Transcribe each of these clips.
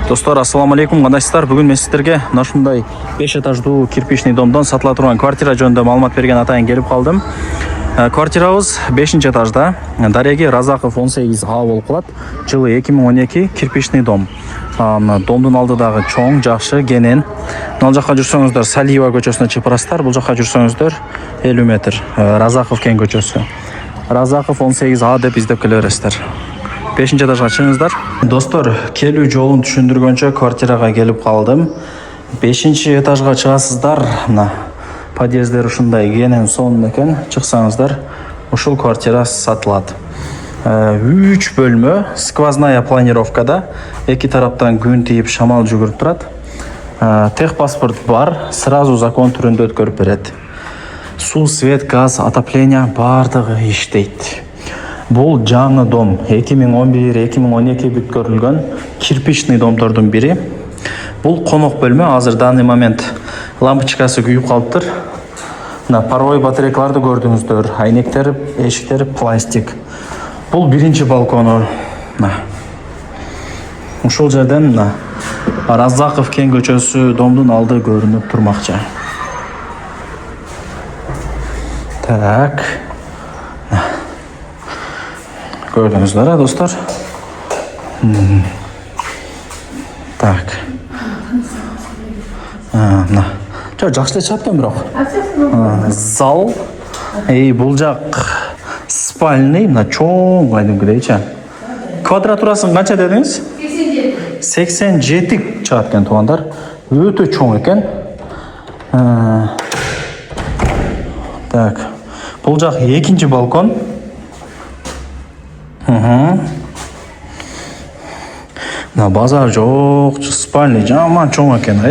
Достор, ассаламу алейкум, кандайсыздар? Бүгүн мен сиздерге ушундай 5 этаждуу кирпичный домдон сатыла турган квартира жөнүндө маалымат берген атайын келип калдым. Квартирабыз 5-этажда. Дареги Разаков 18А болуп калат. Жылы 2012 кирпичный дом. Домдун алдыдагы чоң, жакшы, кенен. Ал жакка жүрсөңүздөр Салиева көчөсүнө чыгып барасыздар. Бул жакка жүрсөңүздөр 50 метр. Разаков кен көчөсү. Разаков 18А деп издеп келе бересиздер. 5-этажга чыгыңыздар. Достор, келүү жолун түшүндүргөнчө квартирага келип калдым. 5-этажга чыгасыздар. Мына подъездер ушундай кенен сонун экен. Чыксаңыздар, ушул квартира сатылат. 3 бөлмө, сквозная планировкада, эки тараптан күн тийип шамал жүгүрүп турат. Техпаспорт бар, сразу закон түрүндө өткөрүп берет. Суу, свет, газ, отопление бардыгы иштейт. Бул жаңы дом, 2011-2012 бүткөрүлгөн кирпичный домдордун бири. Бул конок бөлмө, азыр данный момент лампочкасы күйүп калыптыр. Мына паровой батарейкаларды көрдүңүздөр, айнектер, эшиктер пластик. Бул биринчи балкону. Ушул жерден мына Разаков кен көчөсү домдун алды көрүнүп турмакчы. Так. Gördünüzler dostlar. Так. Жақсы чапкан бирок. Зал. Бул жак спальный, мына чоң кайдыгыдайчы. Квадратурасын канча дедиңиз? 87 чыгат экен туугандар. Өтө чоң экен. Так. Бул жак экинчи балкон. На базар жок, спальный жаман чоң экен.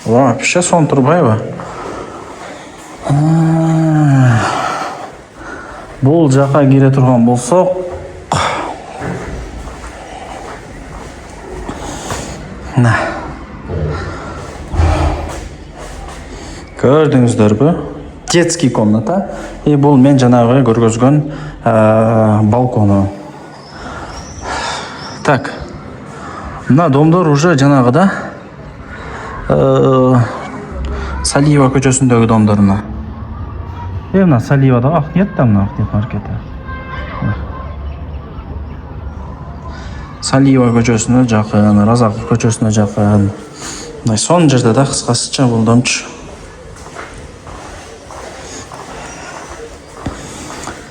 Вообще сон турбайбы? Бул жака кире турган болсок, көрдүңүздөрбү? Детский комната. Бул мен жанагы көргөзгөн балкону. Так. Мына домдор уже жанагыда Салиева көчөсүндөгү домдоруна. Мына Салиевада ак нет да, мына ак маркети. Салиева көчөсүнө жакын, Разаков көчөсүнө жакын. Мына сон жерде да кыскасыча бул домчу.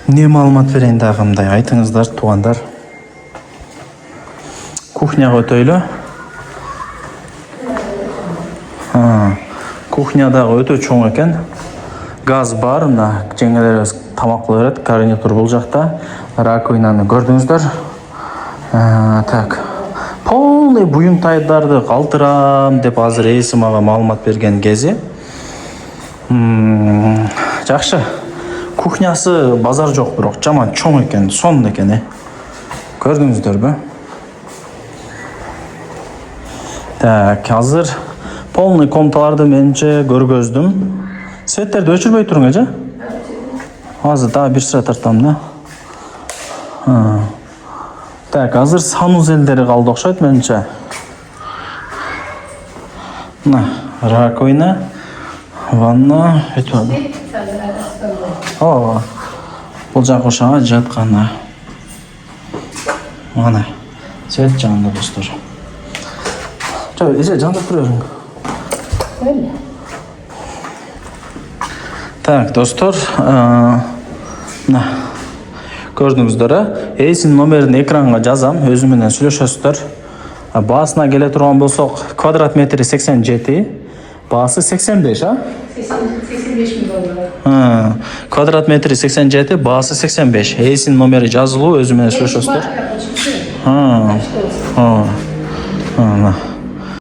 Не маалымат берейин дагы мындай, айтыңыздар туугандар. Кухняга өтөйлү. Кухняда өтө чоң экен. Газ бар, мына жеңелерибиз тамак кыла берет, гарнитур бул жакта. Раковинаны көрдүңүздөр. Так. Полный буюмтайларды калтырам деп азыр эси мага маалымат берген кези. Жакшы. Кухнясы базар жок, бирок жаман чоң экен, сонун экен. Көрдүңүздөрбү? Так, азыр полный комнаталарды менче көргөздүм. Светтерди өчүрбөй туруңчу? Азыр дагы бир sıra тартам да. Так, азыр санузелдери калды окшойт менче. Мына раковина, ванна, өтөбү. Бул жак ошага жатканы. Мана свет жанында достор. Эже жандырып бериң. Так, достор, мына көрдүңүздөр, эсин номерин экранга жазам, өзү менен сүйлөшөсүздөр. Баасына келе турган болсок, квадрат метри 87, баасы 85, 85 $. Квадрат метри 87, баасы 85. Эсин номери жазылуу, өзү менен сүйлөшөсүздөр.